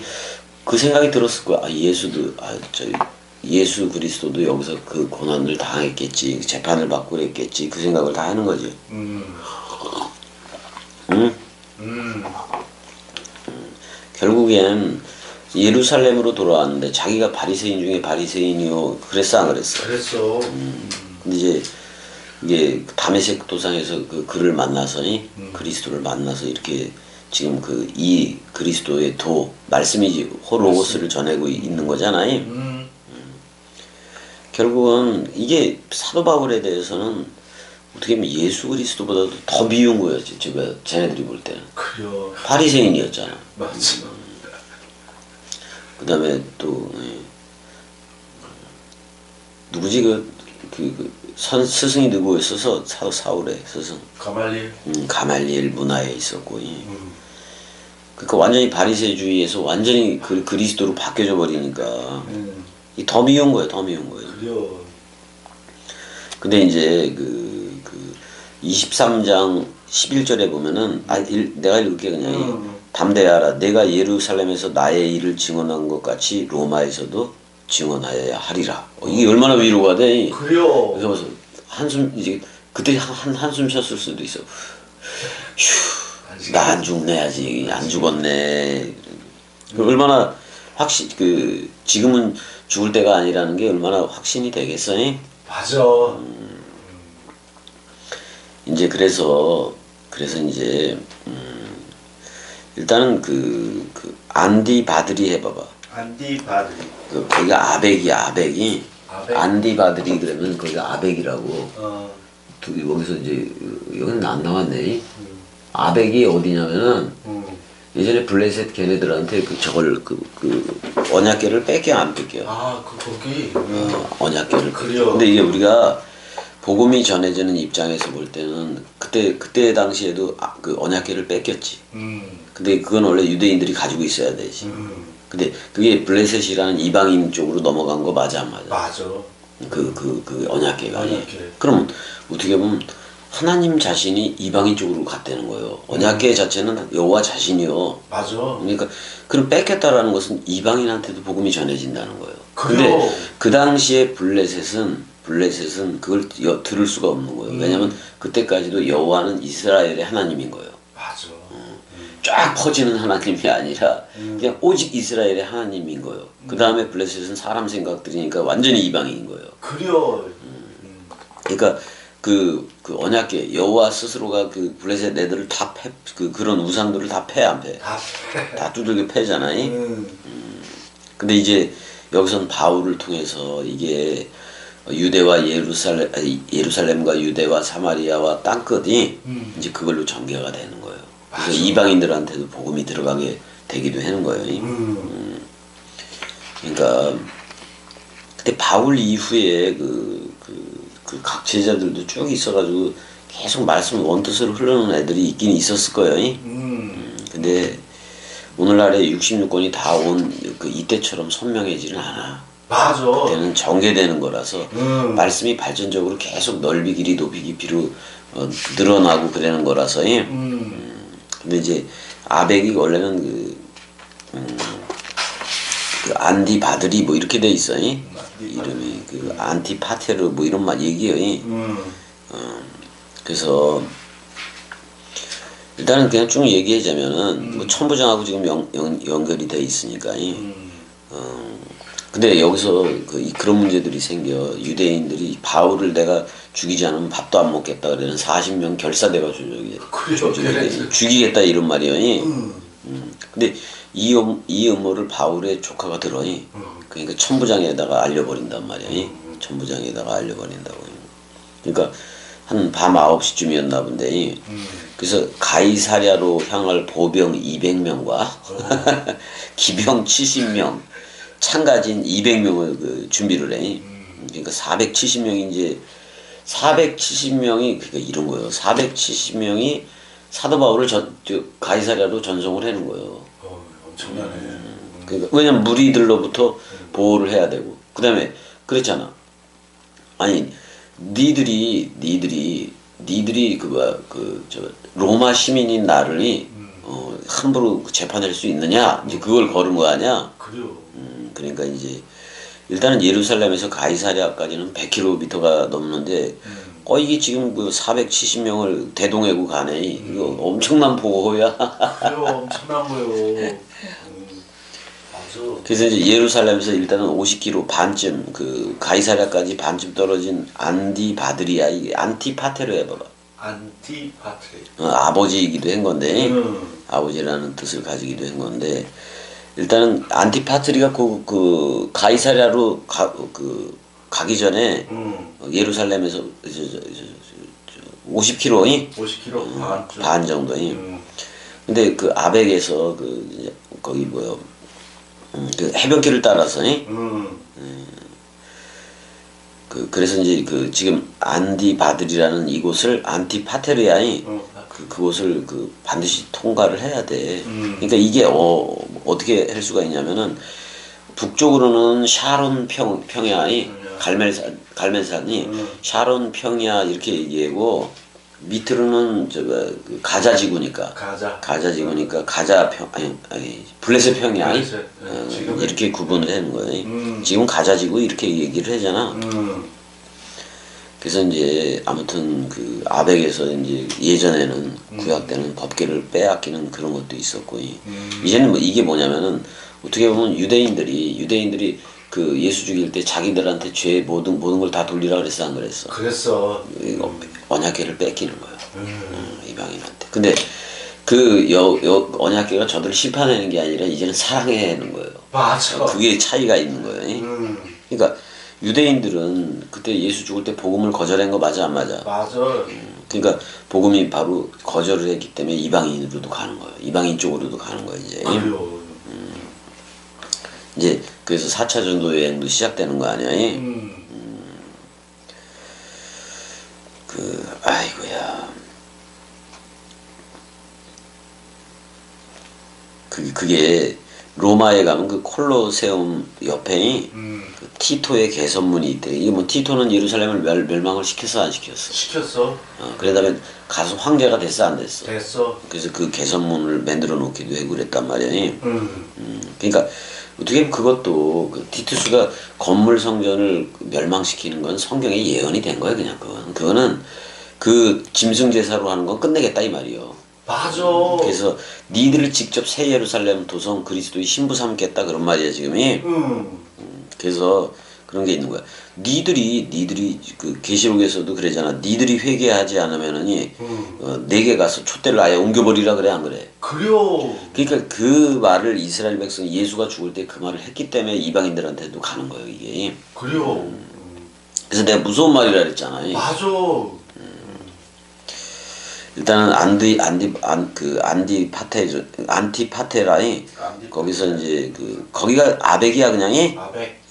그 생각이 들었을 거야. 예수 그리스도도 여기서 그 고난을 당했겠지, 재판을 받고 그랬겠지, 그 생각을 다 하는 거지. 결국엔 예루살렘으로 돌아왔는데 자기가 바리새인 중에 바리새인이요, 그랬어 안 그랬어? 그랬어. 근데 이제 이게 다메섹 도상에서 그 그를 만나서 그리스도를 만나서 이렇게 지금 이 그리스도의 말씀이지 호로고스를 전하고 있는 거잖아요. 결국은 이게 사도 바울에 대해서는 어떻게 보면 예수 그리스도보다도 더 미운 거였지. 쟤네들이 볼 때는. 그래요. 바리새인이었잖아. 맞아. 그 다음에 또 누구지 스승이 누구 있어서 사울의 스승. 가말리엘. 가말리엘 문화에 있었고. 그러니까 완전히 바리새주의에서 완전히 그리스도로 바뀌어져 버리니까 더 미운 거예요. 더 미운 거예요. 그래요. 근데 이제 23장 11절에 보면은 내가 읽을게 그냥. 담대하라. 내가 예루살렘에서 나의 일을 증언한 것 같이 로마에서도 증언하여야 하리라. 이게 얼마나 위로가 돼. 그래요. 그래서 한숨 이제 그때 한숨 쉬었을 수도 있어. 휴, 나 안 죽네 아직 안 죽었네. 얼마나 지금은 죽을 때가 아니라는 게 얼마나 확신이 되겠어? 맞아. 이제 그래서 이제 일단은 안디 바드리 해봐봐. 안디 바드리. 거기가 아벡이야. 아벡? 안디 바드리 그러면 거기가 아벡이라고. 여기서 이제 여기는 안 나왔네. 아벡이 어디냐면은 예전에 블레셋 걔네들한테 언약궤를 뺏겨 안 뺏겨. 거기. 언약궤를. 그래요. 근데 이게 우리가 복음이 전해지는 입장에서 볼 때는 그때 당시에도 그 언약궤를 뺏겼지. 근데 그건 원래 유대인들이 가지고 있어야 되지. 근데 그게 블레셋이라는 이방인 쪽으로 넘어간 거 맞아 안 맞아? 맞아. 그 언약궤가. 언약궤. 그럼 어떻게 보면 하나님 자신이 이방인 쪽으로 갔다는 거예요. 언약궤 자체는 여호와 자신이요. 맞아. 그러니까 그럼 뺏겼다라는 것은 이방인한테도 복음이 전해진다는 거예요. 그래요. 근데 그 당시에 블레셋은 그걸 들을 수가 없는 거예요. 왜냐면 그때까지도 여호와는 이스라엘의 하나님인 거예요. 맞아. 쫙 퍼지는 하나님이 아니라 그냥 오직 이스라엘의 하나님인 거예요. 그 다음에 블레셋은 사람 생각들이니까 완전히 이방인인 거예요. 그래요. 그러니까 그 언약궤 여호와 스스로가 그 블레셋 애들을 다 그런 우상들을 다 패 안 패? 다 두들겨 패잖아요. 근데 이제 여기선 바울을 통해서 이게 유대와 예루살렘과 유대와 사마리아와 땅끝이 이제 그걸로 전개가 되는 거예요. 그래서 맞아. 이방인들한테도 복음이 들어가게 되기도 하는 거예요. 그러니까 그때 바울 이후에 각 제자들도 쭉 있어가지고 계속 말씀 원뜻으로 흐르는 애들이 있긴 있었을 거예요. 근데 오늘날에 66권이 다 온 이때처럼 선명해지는 않아. 맞아. 그때는 전개되는 거라서 말씀이 발전적으로 계속 넓이 길이 높이 깊이로 늘어나고 그러는 거라서 근데 이제 아벡이 원래는 그 안디바드리 뭐 이렇게 돼 있어. 이름이 그 안티파테르 뭐 이런 말 얘기해. 그래서 일단은 그냥 쭉 얘기하자면은 뭐 천부장하고 지금 연결이 돼 있으니까. 근데 여기서 그런 문제들이 생겨. 유대인들이 바울을 내가 죽이지 않으면 밥도 안 먹겠다 그러는 40명 결사돼가지고 죽이겠다 이런 말이야. 근데 이 음모를 바울의 조카가 들어. 그러니까 천부장에다가 알려버린단 말이야. 천부장에다가 알려버린다고. 그러니까 한 밤 9시쯤이었나 본데. 그래서 가이사랴로 향할 보병 200명과 기병 70명, 참가진 200명을 준비를 해. 그러니까 470명이 이제 470명이 그러니까 이런 거예요. 470명이 사도 바울을 가이사랴로 전송을 하는 거예요. 엄청나네. 그러니까 왜냐면 무리들로부터 보호를 해야 되고 그다음에 그랬잖아. 아니 니들이 로마 시민인 나를 함부로 재판할 수 있느냐? 이제 그걸 걸은 거 아니야? 그래요. 그러니까 이제 일단은 예루살렘에서 가이사랴까지는 100km가 넘는데 이게 지금 그 470명을 대동해고 가네. 이거 엄청난 보호야. 그래요. 엄청난 거요. 맞아. 그래서 이제 예루살렘에서 일단은 50km 반쯤 그 가이사랴까지 반쯤 떨어진 안디바드리아 이게 안티파테르 해봐봐. 안티파트리. 아버지이기도 한 건데 아버지라는 뜻을 가지기도 한 건데 일단은 안티파트리가 그 가이사랴로 가기 전에 예루살렘에서 50km 50km 반 정도. 근데 그 아벡에서 거기 뭐요? 그 해변길을 따라서 그래서 이제 지금 안디바들이라는 이곳을 안티파테르야이 그곳을 반드시 통과를 해야 돼. 그러니까 이게 어떻게 할 수가 있냐면은 북쪽으로는 샤론 평야이 갈멜산이 샤론 평야 이렇게 얘기하고 밑으로는 가자 지구니까 가자 블레셋 평야 이렇게 구분을 하는 거예요. 지금 가자 지구 이렇게 얘기를 하잖아. 그래서 이제 아무튼 그 아벡에서 이제 예전에는 구약 때는 법계를 빼앗기는 그런 것도 있었고 이제는 뭐 이게 뭐냐면은 어떻게 보면 유대인들이 그 예수 죽일 때 자기들한테 죄 모든 걸 다 돌리라 그랬어 안 그랬어? 그랬어. 언약궤를 뺏기는 거예요. 이방인한테. 근데 언약궤가 저들을 심판하는 게 아니라 이제는 사랑해야 하는 거예요. 맞아. 그게 차이가 있는 거예요. 그러니까 유대인들은 그때 예수 죽을 때 복음을 거절한 거 맞아 안 맞아? 맞아. 그러니까 복음이 바로 거절을 했기 때문에 이방인으로도 가는 거예요. 이방인 쪽으로도 가는 거예요 이제. 이제 그래서 4차 전도 여행도 시작되는 거 아니야? 아이고야. 그게 로마에 가면 그 콜로세움 옆에 그 티토의 개선문이 있대. 이게 뭐 티토는 예루살렘을 멸망을 시켰어 안 시켰어? 시켰어. 그러다가 가서 황제가 됐어 안 됐어? 됐어. 그래서 그 개선문을 만들어 놓기도 하고 그랬단 말이야. 그러니까 어떻게 보면 그것도 티투스가 건물 성전을 멸망시키는 건 성경에 예언이 된 거예요. 그냥 그거는 그 짐승 제사로 하는 건 끝내겠다 이 말이요. 맞아. 그래서 니들을 직접 새 예루살렘 도성 그리스도의 신부 삼겠다 그런 말이야 지금이. 그래서 그런 게 있는 거야. 니들이 그 계시록에서도 그러잖아. 니들이 회개하지 않으면은 내게 가서 촛대를 아예 옮겨버리라 그래 안 그래? 그래요. 그러니까 그 말을 이스라엘 백성 예수가 죽을 때 그 말을 했기 때문에 이방인들한테도 가는 거예요 이게. 그래요. 그래서 내가 무서운 말이라 그랬잖아. 맞아. 일단은 안티파테라이 거기서 이제 거기가 아벡이야 그냥이. 아벡.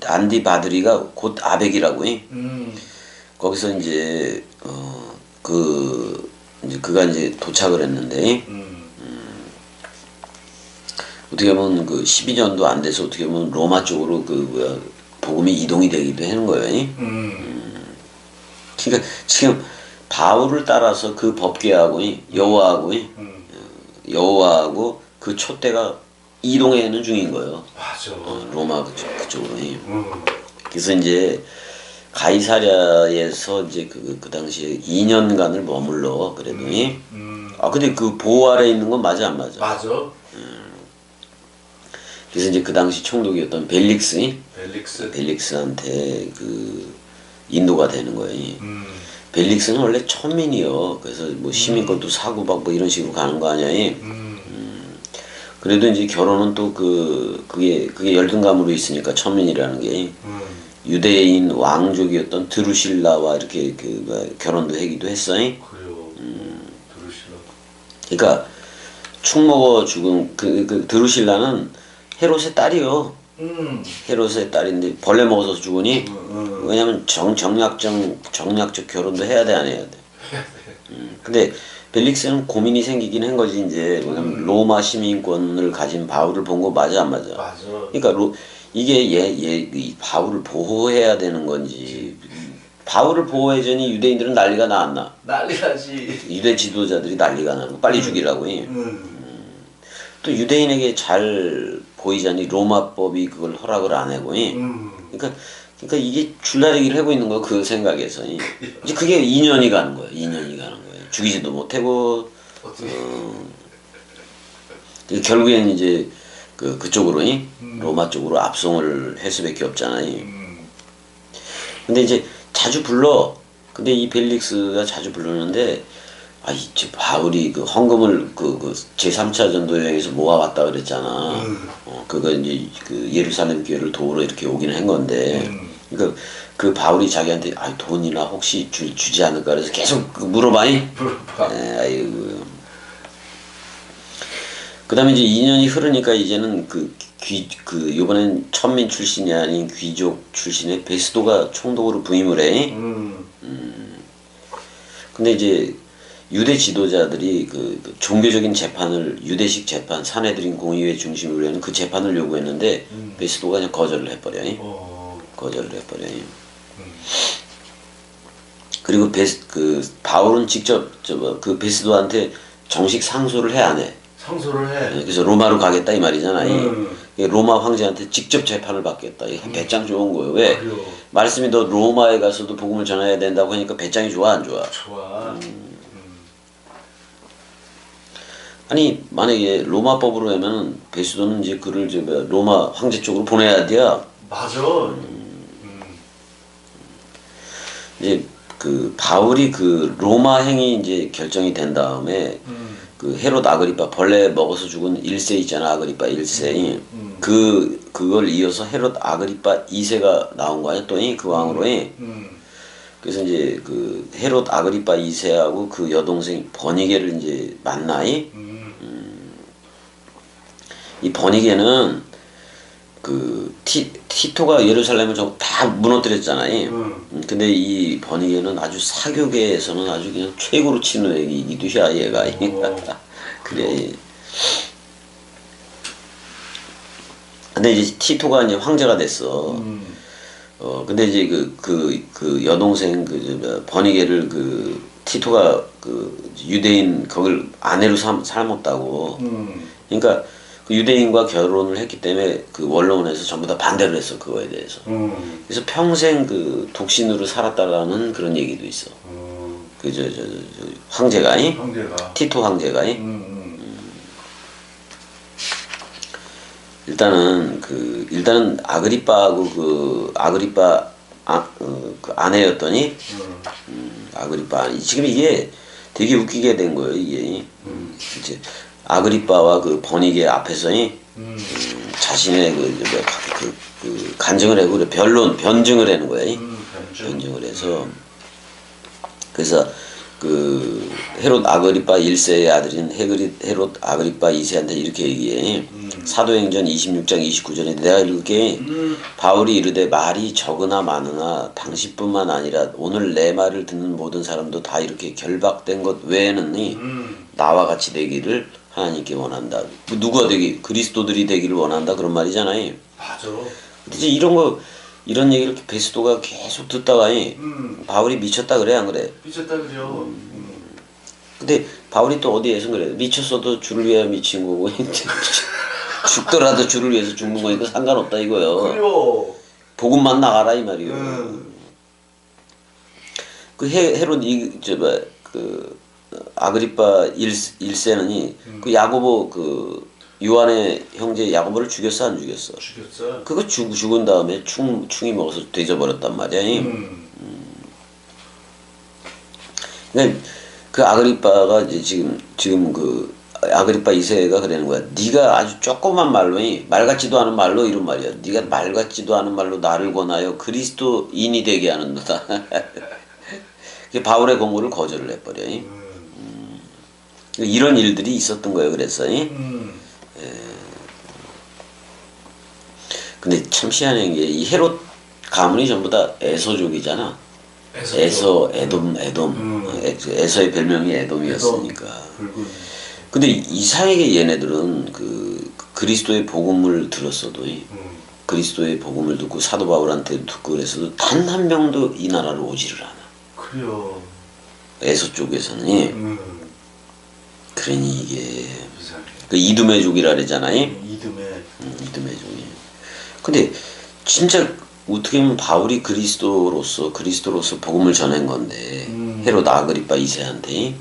안디바드리가 곧 아벡이라고. 거기서 이제 그가 이제 도착을 했는데 어떻게 보면 12년도 안 돼서 어떻게 보면 로마 쪽으로 복음이 이동이 되기도 하는 거예요. 그러니까 지금 바울을 따라서 그 법궤하고 여호와하고 여호와하고 그 촛대가 이동하는 중인 거예요. 맞아. 로마 그쪽으로. 그래서 이제 가이사랴에서 이제 그 당시에 2년간을 머물러 그랬더니 근데 그 보호 아래 있는 건 맞아 안 맞아? 맞아. 그래서 이제 그 당시 총독이었던 벨릭스한테 그 인도가 되는 거예요. 벨릭스는 원래 천민이요. 그래서 뭐 시민권도 사고 막 뭐 이런 식으로 가는 거 아니야. 그래도 이제 결혼은 또 그게 열등감으로 있으니까 천민이라는 게 유대인 왕족이었던 드루실라와 이렇게 결혼도 하기도 했어. 그래요. 드루실라. 그러니까 축 먹어 죽은 그 드루실라는 헤롯의 딸이요. 헤롯의 딸인데 벌레 먹어서 죽으니 왜냐면 정략적 결혼도 해야 돼 안 해야 돼. 근데 벨릭스는 고민이 생기긴 한 거지 이제 왜냐면 로마 시민권을 가진 바울을 본 거 맞아 안 맞아? 맞아. 그러니까 이게 이 바울을 보호해야 되는 건지 바울을 보호해주니 유대인들은 난리가 나 안 나? 난리 나지. 유대 지도자들이 난리가 나고 빨리 죽이라고. 또 유대인에게 잘 보이자니 로마법이 그걸 허락을 안 하고. 그러니까 이게 줄다리기를 하고 있는 거야 그 생각에서. 이제 그게 2년이 가는 거야. 2년이 가는 거야. 죽이지도 못하고. 결국에는 이제 그쪽으로 로마 쪽으로 압송을 할 수밖에 없잖아. 근데 이제 자주 불러. 근데 이 벨릭스가 자주 부르는데 이제 바울이 그 헌금을 제3차 전도 여행에서 모아왔다 그랬잖아. 그거 이제 그 예루살렘 교회를 도우러 이렇게 오긴 한 건데. 그러니까 그 바울이 자기한테 돈이나 혹시 주지 않을까 그래서 계속 물어봐니. 아이고. 그다음에 이제 2년이 흐르니까 이제는 이번엔 천민 출신이 아닌 귀족 출신의 베스도가 총독으로 부임을 해. 근데 이제 유대 지도자들이 그 종교적인 재판을 유대식 재판 사내들인 공의회 중심으로 하는 그 재판을 요구했는데 베스도가 그냥 거절을 해버려. 거절을 해버려. 그리고 바울은 직접 그 베스도한테 정식 상소를 해 안 해? 상소를 해. 그래서 로마로 가겠다 이 말이잖아. 로마 황제한테 직접 재판을 받겠다. 배짱 좋은 거예요. 왜? 말씀이 너 로마에 가서도 복음을 전해야 된다고 하니까 배짱이 좋아 안 좋아? 좋아. 아니 만약에 로마법으로 하면 베스도는 이제 그를 로마 황제 쪽으로 보내야 돼요. 맞아. 이제 그 바울이 그 로마 행이 이제 결정이 된 다음에 그 헤롯 아그리파 벌레 먹어서 죽은 1세 있잖아. 아그리파 1세. 그걸 이어서 헤롯 아그리파 2세가 나온 거 아니야? 또 그 왕으로. 그래서 이제 그 헤롯 아그리파 2세하고 그 여동생 버니게를 이제 만나. 이 버니게는 그 티토가 예루살렘을 다 무너뜨렸잖아요. 근데 이 버니게는 아주 사교계에서는 아주 그냥 최고로 치는 애기기도 해 얘가. 그래. 근데 이제 티토가 이제 황제가 됐어. 근데 이제 그 여동생 버니게를 티토가 유대인 거길 아내로 삼았다고. 그러니까 그 유대인과 결혼을 했기 때문에 그 원로원에서 전부 다 반대를 했어 그거에 대해서. 그래서 평생 독신으로 살았다라는 그런 얘기도 있어. 황제가. 티토 황제가. 일단은 아그리빠하고 아그리빠 그 아내였더니 아그리빠 지금 이게 되게 웃기게 된 거예요 이게. 이제 아그리빠와 그 버니게 앞에서 자신의 그 간증을 하고 변증을 하는 거예요. 변증을 해서 그래서 그 헤롯 아그리빠 1세의 아들인 헤롯 아그리빠 2세한테 이렇게 얘기해. 사도행전 26장 29절에 내가 읽을게. 바울이 이르되 말이 적으나 많으나 당신뿐만 아니라 오늘 내 말을 듣는 모든 사람도 다 이렇게 결박된 것 외에는 나와 같이 되기를 하나님께 원한다. 누가 그리스도들이 되기를 원한다 그런 말이잖아요. 맞아. 근데 이런 거 이런 얘기를 베스도가 계속 듣다가니 바울이 미쳤다 그래 안 그래? 미쳤다 그래요. 근데 바울이 또 어디에서 그래? 미쳤어도 주를 위하여 미친 거고 죽더라도 주를 위해서 죽는 거니까 상관없다 이거요. 그래요. 복음만 나가라 이 말이요. 그 헤롯 그 아그리파 1세는 그 야고보 그 요한의 형제 야고보를 죽였어 안 죽였어? 죽였어. 그거 죽은 다음에 충이 먹어서 돼져버렸단 말이야. 그러니까 그 아그리파가 이제 지금 그 아그리파 2세가 그러는 거야. 네가 아주 조그만 말로 말 같지도 않은 말로 이런 말이야. 네가 말 같지도 않은 말로 나를 권하여 그리스도인이 되게 하는도다. 바울의 공고를 거절을 해버려. 이런 일들이 있었던 거예요. 그래서. 근데 참 희한한 게 이 헤롯 가문이 전부 다 에서족이잖아. 에돔. 에서의 별명이 에돔이었으니까. 근데 이상하게 얘네들은 그 그리스도의 복음을 들었어도 그리스도의 복음을 듣고 사도 바울한테 듣고 그래서도 단 한 명도 이 나라로 오지를 않아. 그래요. 에서 쪽에서는. 그러니 이게 그 이두메족이라 그러잖아요. 이두메족이. 근데 진짜 어떻게 보면 바울이 그리스도로서 복음을 전한 건데 헤롯 아그리파 2세한테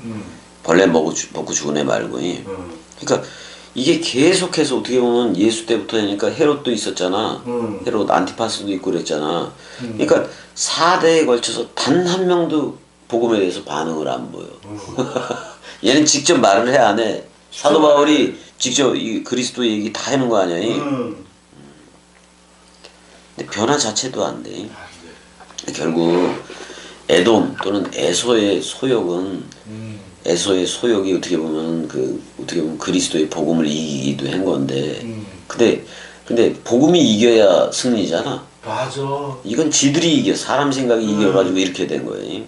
벌레 먹고 죽은 애 말고. 그러니까 이게 계속해서 어떻게 보면 예수 때부터 하니까 헤롯도 있었잖아. 헤롯 안티파스도 있고 그랬잖아. 그러니까 4대에 걸쳐서 단 한 명도 복음에 대해서 반응을 안 보여. 얘는 직접 말을 해 안 해? 사도 바울이 직접 이 그리스도 얘기 다 하는 거 아니야? 근데 변화 자체도 안 돼. 결국 에돔 또는 에서의 소욕은 에서의 소욕이 어떻게 보면 그리스도의 복음을 이기기도 한 건데. 근데 복음이 이겨야 승리잖아. 맞아. 이건 지들이 이겨. 사람 생각이 이겨가지고 이렇게 된 거예요.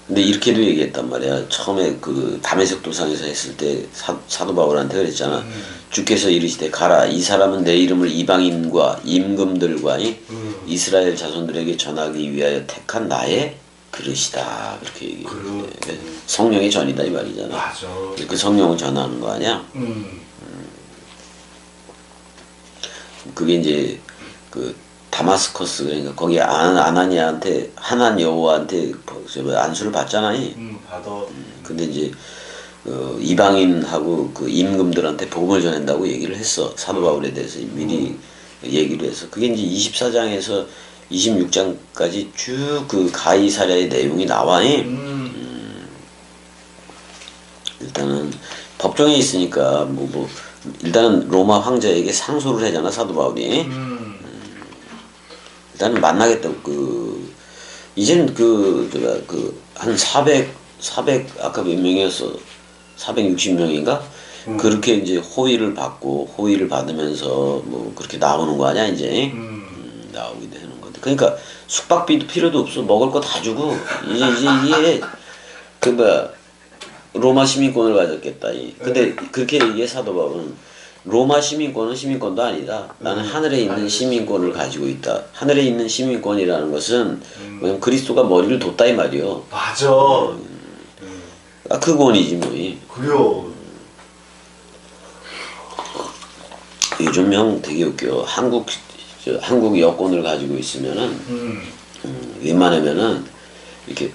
근데 이렇게도 얘기했단 말이야. 처음에 그 다메섹 도상에서 했을 때 사도 바울한테 그랬잖아. 주께서 이르시되 가라. 이 사람은 내 이름을 이방인과 임금들과 이스라엘 자손들에게 전하기 위하여 택한 나의 그릇이다. 그렇게 얘기해. 성령의 전이다 이 말이잖아. 맞아. 그 성령을 전하는 거 아니야? 그게 이제 그 다마스커스 그러니까 거기 아나니아한테 하난 여호와한테 안수를 받잖아. 받아. 근데 이제 이방인하고 그 임금들한테 복음을 전한다고 얘기를 했어. 사도 바울에 대해서 미리 얘기를 해서 그게 이제 24장에서 26장까지 쭉 그 가이사랴의 내용이 나와. 일단은 법정에 있으니까 일단은 로마 황제에게 상소를 하잖아 사도 바울이. 일단은 만나겠다고 이젠 한 400 아까 몇 명이었어? 460명인가? 그렇게 이제 호의를 받으면서 그렇게 나오는 거 아니야 이제. 나오게 되는 건데. 그러니까 숙박비도 필요도 없어. 먹을 거 다 주고 이제 이게 로마 시민권을 가졌겠다. 근데 그렇게 얘기해 사도 바울은. 로마 시민권은 시민권도 아니다. 나는 하늘에 있는 시민권을 가지고 있다. 하늘에 있는 시민권이라는 것은 그리스도가 머리를 뒀다 이 말이요. 맞아. 그 권이지 뭐. 그래요. 요즘 형 되게 웃겨. 한국 여권을 가지고 있으면은 웬만하면은 이렇게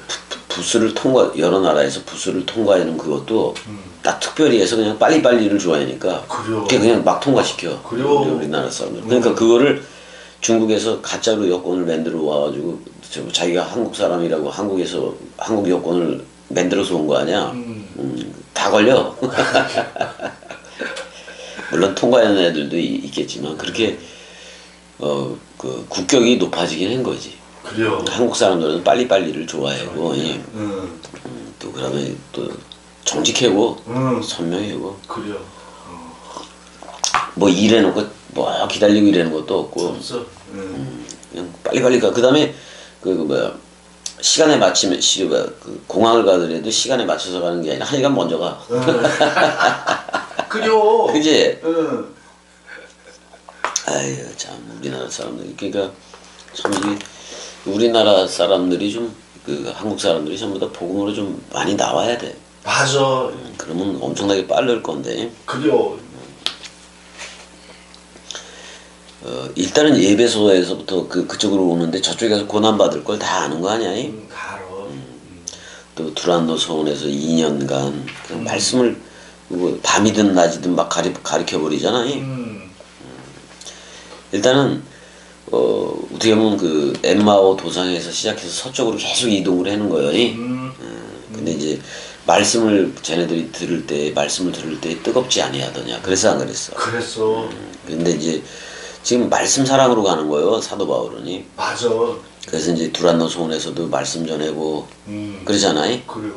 부스를 여러 나라에서 부스를 통과하는 그것도 딱 특별히 해서 그냥 빨리빨리를 좋아하니까 그냥 막 통과시켜. 우리나라 사람들. 그러니까 그거를 중국에서 가짜로 여권을 만들어 와가지고 자기가 한국 사람이라고 한국에서 한국 여권을 만들어서 온 거 아니야. 다 걸려. 물론 통과하는 애들도 있겠지만 그렇게 그 국격이 높아지긴 한 거지. 그래요. 한국 사람들은 빨리빨리를 좋아하고, 또 그다음에 또 정직하고 선명하고. 그래요. 뭐 일해놓고 기다리고 이러는 것도 없고. 없어. 그냥 빨리빨리 가. 그다음에 시간에 맞추면 공항을 가더라도 시간에 맞춰서 가는 게 아니라 한 시간 먼저 가. 그래요. 그지? 아유 참 우리나라 사람들 그러니까 참 이게 우리나라 사람들이 좀 그 한국 사람들이 전부 다 복음으로 좀 많이 나와야 돼. 맞아. 그러면 엄청나게 빠를 건데. 그래요. 일단은 예배소에서부터 그쪽으로 오는데 저쪽에 가서 고난 받을 걸 다 아는 거 아니야? 다 알아. 또 두란노 서원에서 2년간 그 말씀을 뭐 밤이든 낮이든 막 가르쳐 버리잖아. 일단은 어떻게 보면 그 엠마오 도상에서 시작해서 서쪽으로 계속 이동을 하는 거예요. 근데 이제 쟤네들이 말씀을 들을 때 뜨겁지 아니하더냐. 그래서 안 그랬어. 그랬어. 근데 이제 지금 말씀 사랑으로 가는 거예요. 사도 바울은. 맞아. 그래서 이제 두란노 소원에서도 말씀 전하고 그러잖아요. 그래요.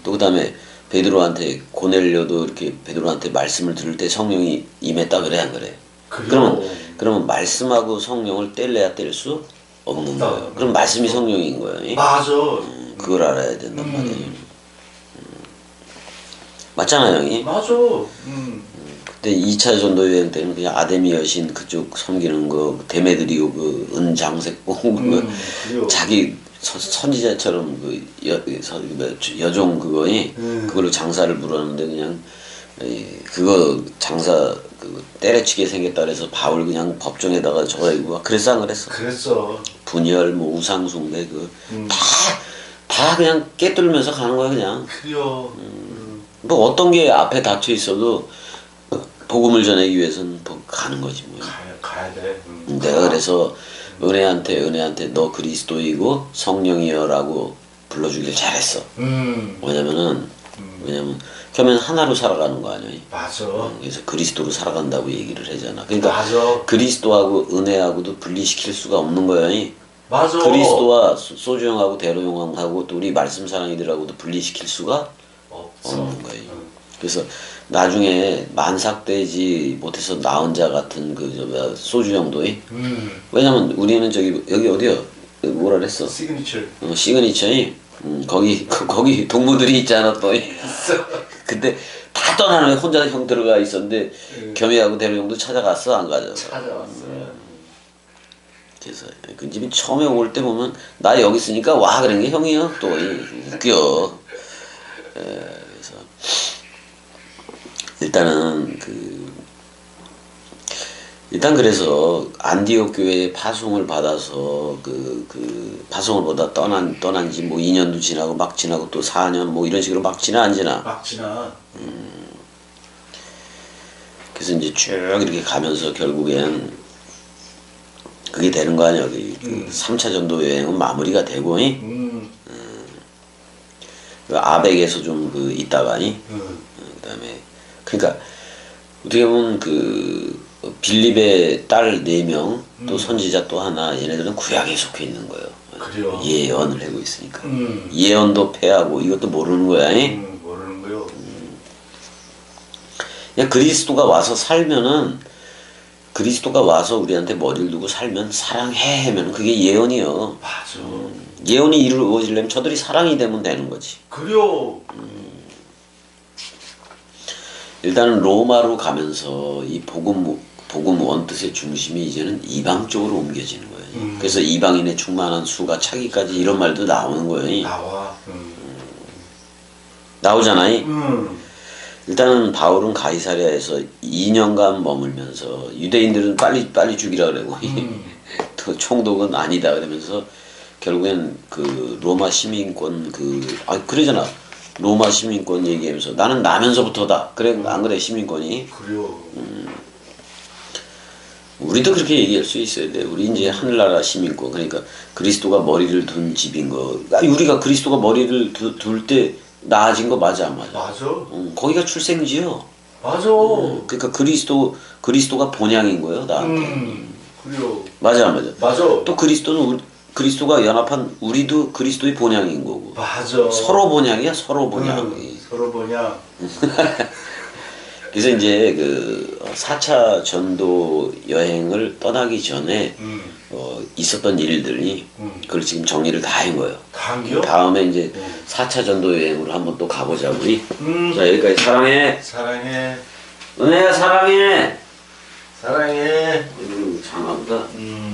또 그다음에 베드로한테 고넬료도 이렇게 베드로한테 말씀을 들을 때 성령이 임했다 그래 안 그래? 그러면 말씀하고 성령을 뗄래야 뗄 수 없는 거예요. 그럼 말씀이 성령인 거예요. 맞아. 그걸 알아야 된단 말이에요. 맞잖아요, 형이. 맞아. 그때 2차 전도 여행 때는 그냥 아데미 여신 그쪽 섬기는 거 데메드리오 그 은장색봉 자기 선지자처럼 여종 그걸로 장사를 부르는데 그냥 그거 장사 때려치게 생겼다 그래서 바울 그냥 법정에다가 적어이고 그랬어 안 그랬어? 그랬어. 분열 뭐 우상숭배 다 그냥 깨뚫으면서 가는 거야 그냥. 그래요. 뭐 어떤 게 앞에 닫혀 있어도 복음을 전하기 위해서는 가는 거지 뭐. 가야 돼. 내가 그래서 은혜한테 너 그리스도이고 성령이여라고 불러주길 잘했어. 왜냐면 그러면 하나로 살아가는 거 아니야. 맞아. 그래서 그리스도로 살아간다고 얘기를 하잖아. 그러니까 맞아. 그리스도하고 은혜하고도 분리시킬 수가 없는 거야. 맞아. 그리스도와 소주 형하고 대로 형하고 또 우리 말씀 사랑이들하고도 분리시킬 수가 없는 거예요. 그래서 나중에 만삭되지 못해서 나은 자 같은 소주 형도 왜냐면 우리는 여기 어디야? 뭐라 그랬어? 시그니처이 거기 동무들이 있잖아 또. 근데 다 떠나는 혼자 형 들어가 있었는데 겸이하고 대로 형도 찾아갔어 안 가져? 찾아왔어요. 그래서 그 집이 처음에 올 때 보면 나 여기 있으니까 와 그런 게 형이요 또 웃겨. 그래서 일단 그래서 안디옥 교회에 파송을 받아서 파송을 보다 떠난 지 뭐 2년도 지나고 막 지나고 또 4년 뭐 이런 식으로 막 지나 안 지나? 막 지나. 그래서 이제 쭉 이렇게 가면서 결국엔 그게 되는 거 아니야? 3차 전도 여행은 마무리가 되고, 아벡에서 좀 있다가니, 그다음에 그러니까 어떻게 보면 빌립의 딸 4명 또 선지자 또 하나 얘네들은 구약에 속해 있는 거예요. 그래요. 예언을 하고 있으니까 예언도 패하고 이것도 모르는 거야. 모르는 거요. 그냥 그리스도가 와서 살면은 그리스도가 와서 우리한테 머리를 두고 살면 사랑해 하면 그게 예언이요. 맞아. 예언이 이루어지려면 저들이 사랑이 되면 되는 거지. 그래요. 일단은 로마로 가면서 이 복음 원뜻의 중심이 이제는 이방 쪽으로 옮겨지는 거예요. 그래서 이방인의 충만한 수가 차기까지 이런 말도 나오는 거예요. 나오잖아요. 일단은 바울은 가이사랴에서 2년간 머물면서 유대인들은 빨리 죽이라 그러고 또 총독은 아니다 그러면서 결국엔 로마 시민권 그러잖아. 로마 시민권 얘기하면서 나는 나면서부터다. 그래 안 그래 시민권이? 그래요. 우리도 그렇게 얘기할 수 있어야 돼. 우리 이제 하늘나라 시민권 그러니까 그리스도가 머리를 둔 집인 거. 우리가 그리스도가 머리를 둘 때 나아진 거 맞아 안 맞아? 맞아. 거기가 출생지요. 맞아. 그러니까 그리스도가 본향인 거예요 나한테. 그래요. 맞아 안 맞아? 맞아. 또 그리스도가 연합한 우리도 그리스도의 본향인 거고. 맞아. 서로 본향이야 서로 본향. 서로 본향. 그래서 이제 4차 전도 여행을 떠나기 전에 있었던 일들이 그걸 지금 정리를 다 한 거예요. 다 한겨? 다음에 이제 4차 전도 여행으로 한번 또 가보자 우리. 자 여기까지 사랑해. 사랑해. 은혜야 사랑해. 사랑해. 장하보다 음.